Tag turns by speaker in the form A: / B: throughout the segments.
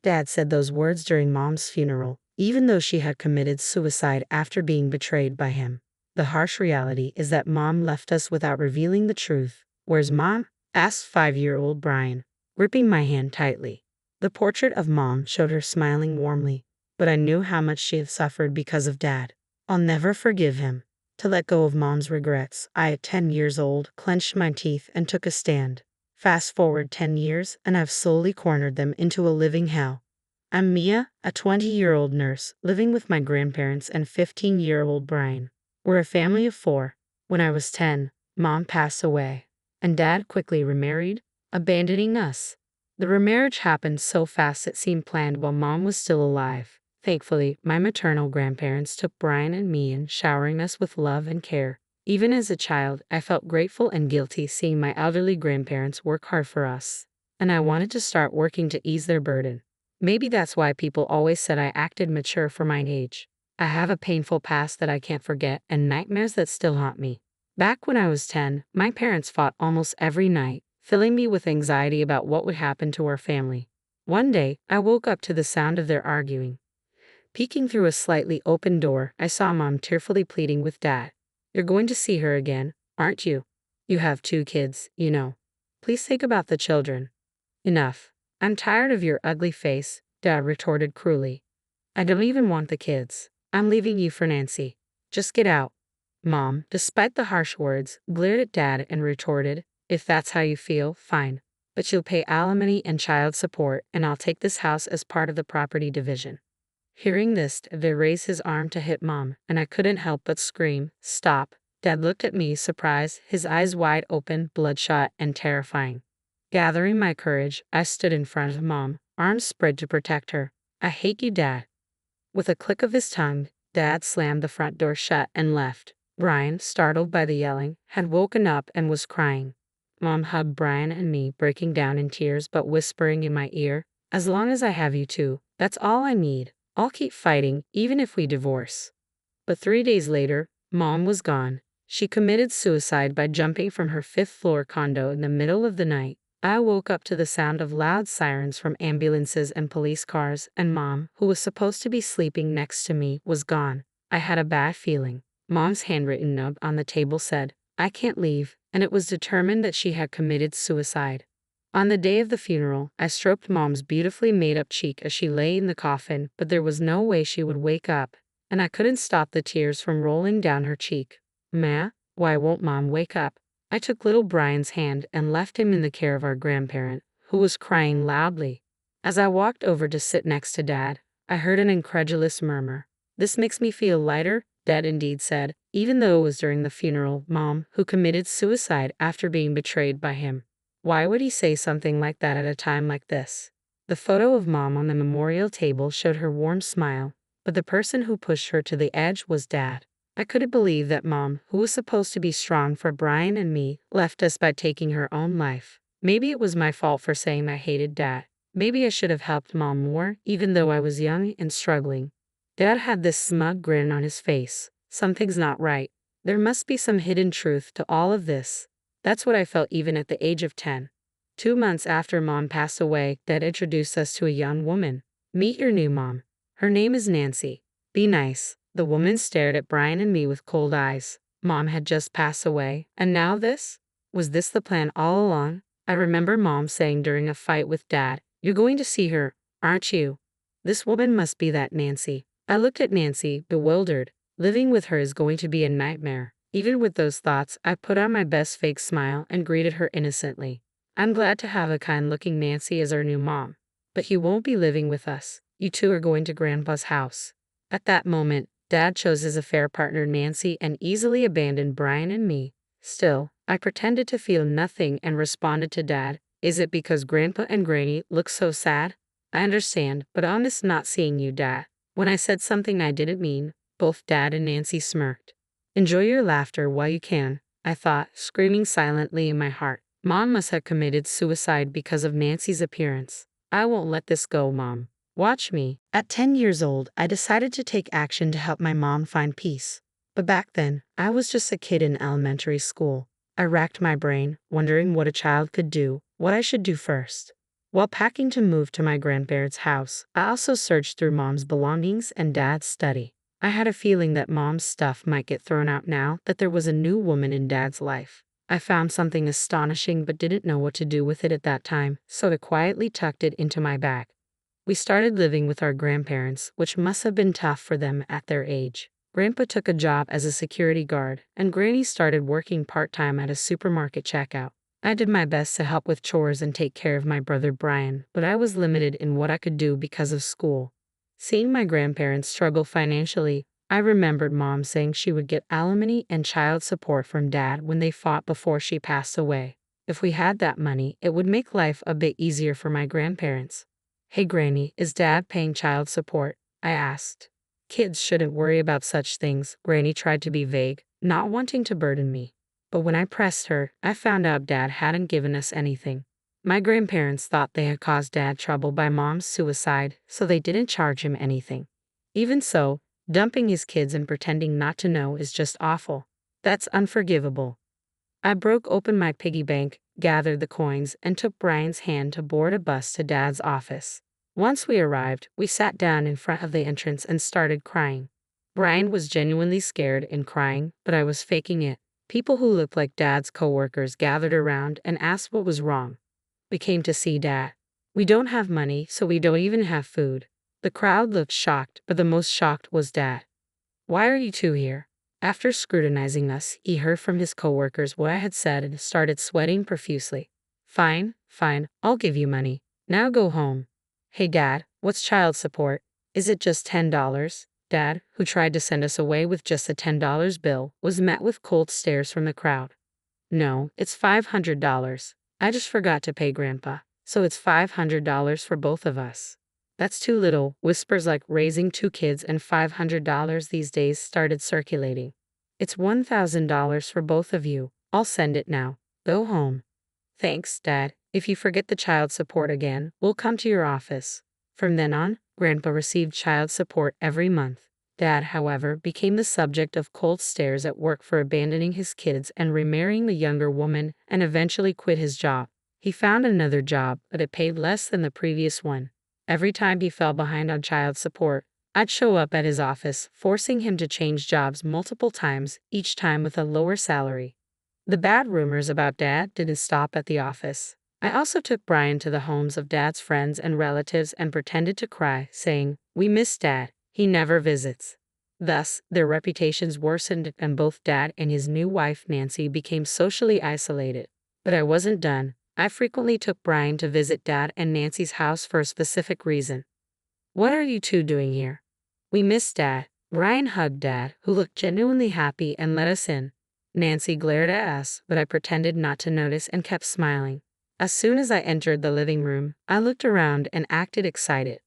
A: Dad said those words during Mom's funeral, even though she had committed suicide after being betrayed by him. The harsh reality is that Mom left us without revealing the truth. Where's Mom? Asked 5-year-old Brian, gripping my hand tightly. The portrait of Mom showed her smiling warmly, but I knew how much she had suffered because of Dad. I'll never forgive him. To let go of Mom's regrets, I, at 10 years old, clenched my teeth and took a stand. Fast forward 10 years, and I've slowly cornered them into a living hell. I'm Mia, a 20-year-old nurse, living with my grandparents and 15-year-old Brian. We're a family of 4. When I was 10, Mom passed away, and Dad quickly remarried, abandoning us. The remarriage happened so fast it seemed planned while Mom was still alive. Thankfully, my maternal grandparents took Brian and me in, showering us with love and care. Even as a child, I felt grateful and guilty seeing my elderly grandparents work hard for us, and I wanted to start working to ease their burden. Maybe that's why people always said I acted mature for my age. I have a painful past that I can't forget and nightmares that still haunt me. Back when I was 10, my parents fought almost every night, filling me with anxiety about what would happen to our family. One day, I woke up to the sound of their arguing. Peeking through a slightly open door, I saw Mom tearfully pleading with Dad. You're going to see her again, aren't you? You have 2 kids, you know. Please think about the children. Enough. I'm tired of your ugly face, Dad retorted cruelly. I don't even want the kids. I'm leaving you for Nancy. Just get out. Mom, despite the harsh words, glared at Dad and retorted, if that's how you feel, fine. But you'll pay alimony and child support, and I'll take this house as part of the property division. Hearing this, Dad raised his arm to hit Mom, and I couldn't help but scream, stop. Dad looked at me, surprised, his eyes wide open, bloodshot, and terrifying. Gathering my courage, I stood in front of Mom, arms spread to protect her. I hate you, Dad. With a click of his tongue, Dad slammed the front door shut and left. Brian, startled by the yelling, had woken up and was crying. Mom hugged Brian and me, breaking down in tears but whispering in my ear, as long as I have you 2, that's all I need. I'll keep fighting, even if we divorce. But 3 days later, Mom was gone. She committed suicide by jumping from her 5th-floor condo in the middle of the night. I woke up to the sound of loud sirens from ambulances and police cars, and Mom, who was supposed to be sleeping next to me, was gone. I had a bad feeling. Mom's handwritten note on the table said, I can't leave, and it was determined that she had committed suicide. On the day of the funeral, I stroked Mom's beautifully made-up cheek as she lay in the coffin, but there was no way she would wake up, and I couldn't stop the tears from rolling down her cheek. Ma, why won't Mom wake up? I took little Brian's hand and left him in the care of our grandparent, who was crying loudly. As I walked over to sit next to Dad, I heard an incredulous murmur. This makes me feel lighter, Dad indeed said, even though it was during the funeral, Mom, who committed suicide after being betrayed by him. Why would he say something like that at a time like this? The photo of Mom on the memorial table showed her warm smile, but the person who pushed her to the edge was Dad. I couldn't believe that Mom, who was supposed to be strong for Brian and me, left us by taking her own life. Maybe it was my fault for saying I hated Dad. Maybe I should have helped Mom more, even though I was young and struggling. Dad had this smug grin on his face. Something's not right. There must be some hidden truth to all of this. That's what I felt even at the age of 10. 2 months after Mom passed away, Dad introduced us to a young woman. Meet your new mom. Her name is Nancy. Be nice. The woman stared at Brian and me with cold eyes. Mom had just passed away, and now this? Was this the plan all along? I remember Mom saying during a fight with Dad, you're going to see her, aren't you? This woman must be that Nancy. I looked at Nancy, bewildered. Living with her is going to be a nightmare. Even with those thoughts, I put on my best fake smile and greeted her innocently. I'm glad to have a kind-looking Nancy as our new mom. But you won't be living with us. You 2 are going to Grandpa's house. At that moment, Dad chose his affair partner Nancy and easily abandoned Brian and me. Still, I pretended to feel nothing and responded to Dad, is it because Grandpa and Granny look so sad? I understand, but I'm just not seeing you, Dad. When I said something I didn't mean, both Dad and Nancy smirked. Enjoy your laughter while you can, I thought, screaming silently in my heart. Mom must have committed suicide because of Nancy's appearance. I won't let this go, Mom. Watch me. At 10 years old, I decided to take action to help my mom find peace. But back then, I was just a kid in elementary school. I racked my brain, wondering what a child could do, what I should do first. While packing to move to my grandparents' house, I also searched through mom's belongings and dad's study. I had a feeling that mom's stuff might get thrown out now that there was a new woman in dad's life. I found something astonishing but didn't know what to do with it at that time, so I quietly tucked it into my bag. We started living with our grandparents, which must have been tough for them at their age. Grandpa took a job as a security guard, and Granny started working part-time at a supermarket checkout. I did my best to help with chores and take care of my brother Brian, but I was limited in what I could do because of school. Seeing my grandparents struggle financially, I remembered Mom saying she would get alimony and child support from Dad when they fought before she passed away. If we had that money, it would make life a bit easier for my grandparents. "Hey Granny, is Dad paying child support?" I asked. "Kids shouldn't worry about such things," Granny tried to be vague, not wanting to burden me. But when I pressed her, I found out Dad hadn't given us anything. My grandparents thought they had caused Dad trouble by Mom's suicide, so they didn't charge him anything. Even so, dumping his kids and pretending not to know is just awful. That's unforgivable. I broke open my piggy bank, gathered the coins, and took Brian's hand to board a bus to Dad's office. Once we arrived, we sat down in front of the entrance and started crying. Brian was genuinely scared and crying, but I was faking it. People who looked like Dad's coworkers gathered around and asked what was wrong. "We came to see Dad. We don't have money, so we don't even have food." The crowd looked shocked, but the most shocked was Dad. "Why are you two here?" After scrutinizing us, he heard from his coworkers what I had said and started sweating profusely. Fine, I'll give you money. Now go home." "Hey Dad, what's child support? Is it just $10? Dad, who tried to send us away with just a $10 bill, was met with cold stares from the crowd. "No, it's $500. I just forgot to pay Grandpa, so it's $500 for both of us." "That's too little." Whispers like raising two kids and $500 these days started circulating. "It's $1,000 for both of you. I'll send it now. Go home." "Thanks, Dad. If you forget the child support again, we'll come to your office." From then on, Grandpa received child support every month. Dad, however, became the subject of cold stares at work for abandoning his kids and remarrying the younger woman, and eventually quit his job. He found another job, but it paid less than the previous one. Every time he fell behind on child support, I'd show up at his office, forcing him to change jobs multiple times, each time with a lower salary. The bad rumors about Dad didn't stop at the office. I also took Brian to the homes of Dad's friends and relatives and pretended to cry, saying, "We miss Dad. He never visits." Thus, their reputations worsened and both Dad and his new wife Nancy became socially isolated. But I wasn't done. I frequently took Brian to visit Dad and Nancy's house for a specific reason. "What are you two doing here?" "We miss Dad." Brian hugged Dad, who looked genuinely happy, and let us in. Nancy glared at us, but I pretended not to notice and kept smiling. As soon as I entered the living room, I looked around and acted excited.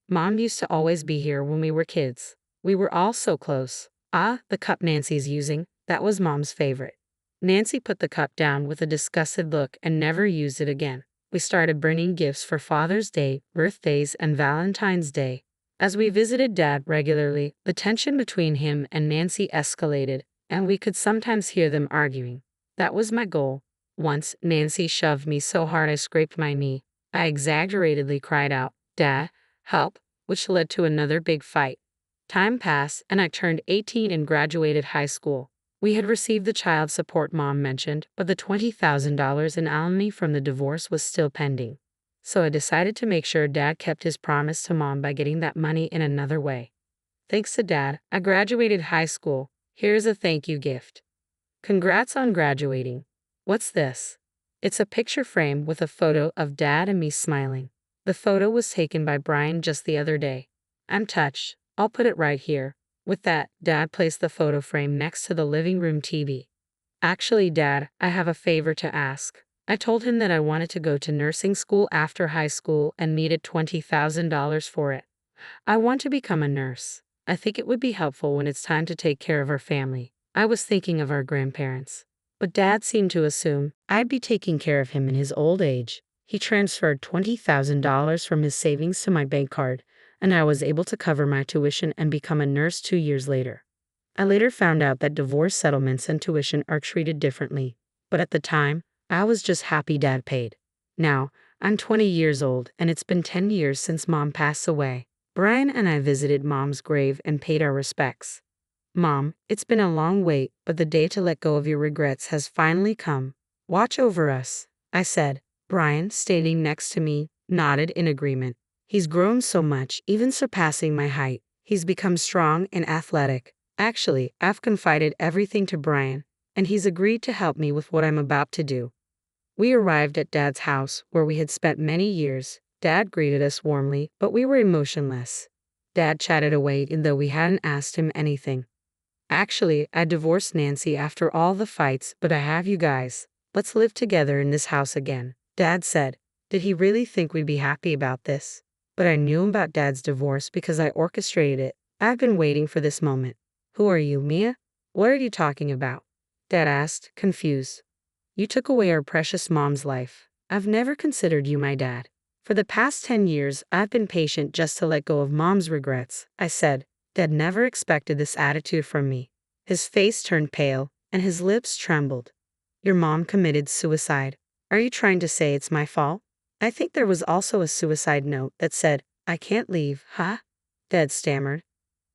A: Mom used to always be here when we were kids. We were all so close. "Ah, the cup Nancy's using, that was Mom's favorite." Nancy put the cup down with a disgusted look and never used it again. We started bringing gifts for Father's Day, birthdays, and Valentine's Day. As we visited Dad regularly, the tension between him and Nancy escalated, and we could sometimes hear them arguing. That was my goal. Once, Nancy shoved me so hard I scraped my knee. I exaggeratedly cried out, "Dad, help," which led to another big fight. Time passed, and I turned 18 and graduated high school. We had received the child support Mom mentioned, but the $20,000 in alimony from the divorce was still pending. So I decided to make sure Dad kept his promise to Mom by getting that money in another way. Thanks to Dad, I graduated high school. Here's a thank you gift. Congrats on graduating. What's this? It's a picture frame with a photo of Dad and me smiling. The photo was taken by Brian just the other day. I'm touched. I'll put it right here. With that, Dad placed the photo frame next to the living room TV. "Actually, Dad, I have a favor to ask." I told him that I wanted to go to nursing school after high school and needed $20,000 for it. "I want to become a nurse. I think it would be helpful when it's time to take care of our family." I was thinking of our grandparents. But Dad seemed to assume I'd be taking care of him in his old age. He transferred $20,000 from his savings to my bank card, and I was able to cover my tuition and become a nurse 2 years later. I later found out that divorce settlements and tuition are treated differently, but at the time, I was just happy Dad paid. Now, I'm 20 years old, and it's been 10 years since Mom passed away. Brian and I visited Mom's grave and paid our respects. Mom, it's been a long wait, but the day to let go of your regrets has finally come. Watch over us, I said. Brian, standing next to me, nodded in agreement. He's grown so much, even surpassing my height. He's become strong and athletic. Actually, I've confided everything to Brian, and he's agreed to help me with what I'm about to do. We arrived at Dad's house, where we had spent many years. Dad greeted us warmly, but we were emotionless. Dad chatted away, even though we hadn't asked him anything. Actually, I divorced Nancy after all the fights, but I have you guys. Let's live together in this house again, Dad said. Did he really think we'd be happy about this? But I knew about Dad's divorce because I orchestrated it. I've been waiting for this moment. Who are you, Mia? What are you talking about? Dad asked, confused. You took away our precious mom's life. I've never considered you my dad. For the past 10 years, I've been patient just to let go of Mom's regrets, I said. Dad never expected this attitude from me. His face turned pale, and his lips trembled. Your mom committed suicide. Are you trying to say it's my fault? I think there was also a suicide note that said, I can't leave, huh? Dad stammered.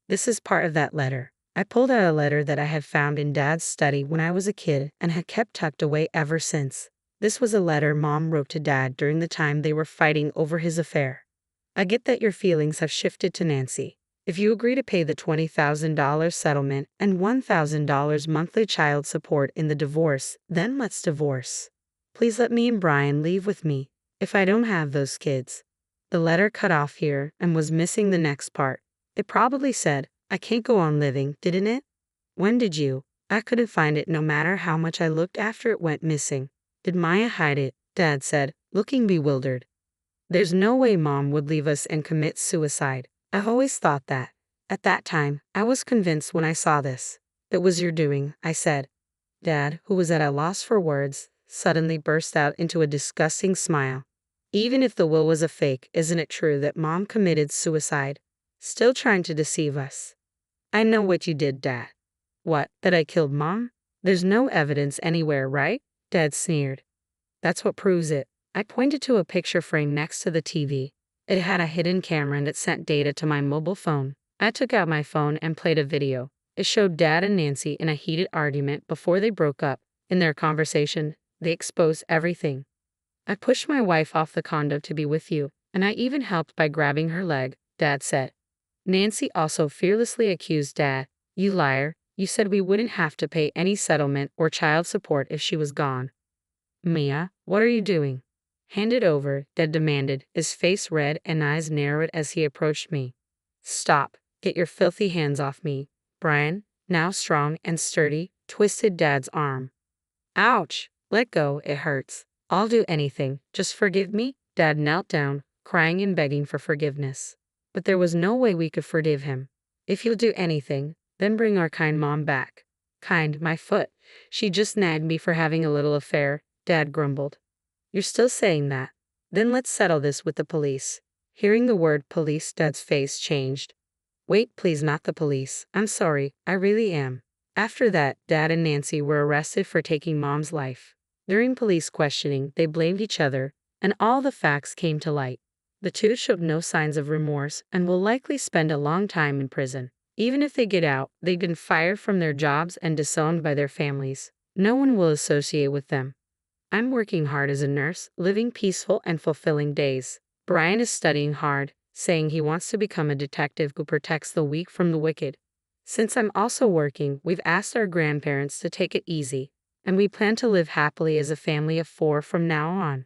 A: This is part of that letter. I pulled out a letter that I had found in Dad's study when I was a kid and had kept tucked away ever since. This was a letter Mom wrote to Dad during the time they were fighting over his affair. I get that your feelings have shifted to Nancy. If you agree to pay the $20,000 settlement and $1,000 monthly child support in the divorce, then let's divorce. Please let me and Brian leave with me, if I don't have those kids. The letter cut off here and was missing the next part. It probably said, I can't go on living, didn't it? When did you? I couldn't find it no matter how much I looked after it went missing. Did Maya hide it? Dad said, looking bewildered. There's no way Mom would leave us and commit suicide. I've always thought that. At that time, I was convinced when I saw this. That was your doing, I said. Dad, who was at a loss for words, suddenly burst out into a disgusting smile. Even if the will was a fake, isn't it true that Mom committed suicide? Still trying to deceive us. I know what you did, Dad. What, that I killed Mom? There's no evidence anywhere, right? Dad sneered. That's what proves it. I pointed to a picture frame next to the TV. It had a hidden camera and it sent data to my mobile phone. I took out my phone and played a video. It showed Dad and Nancy in a heated argument before they broke up. In their conversation, they exposed everything. I pushed my wife off the condo to be with you, and I even helped by grabbing her leg, Dad said. Nancy also fearlessly accused Dad. You liar, you said we wouldn't have to pay any settlement or child support if she was gone. Mia, what are you doing? Hand it over, Dad demanded, his face red and eyes narrowed as he approached me. Stop, get your filthy hands off me. Brian, now strong and sturdy, twisted Dad's arm. Ouch, let go, it hurts. I'll do anything, just forgive me. Dad knelt down, crying and begging for forgiveness. But there was no way we could forgive him. If you'll do anything, then bring our kind Mom back. Kind, my foot. She just nagged me for having a little affair, Dad grumbled. You're still saying that? Then let's settle this with the police. Hearing the word police, Dad's face changed. Wait, please, not the police. I'm sorry, I really am. After that, Dad and Nancy were arrested for taking Mom's life. During police questioning, they blamed each other, and all the facts came to light. The two showed no signs of remorse and will likely spend a long time in prison. Even if they get out, they've been fired from their jobs and disowned by their families. No one will associate with them. I'm working hard as a nurse, living peaceful and fulfilling days. Brian is studying hard, saying he wants to become a detective who protects the weak from the wicked. Since I'm also working, we've asked our grandparents to take it easy, and we plan to live happily as a family of 4 from now on.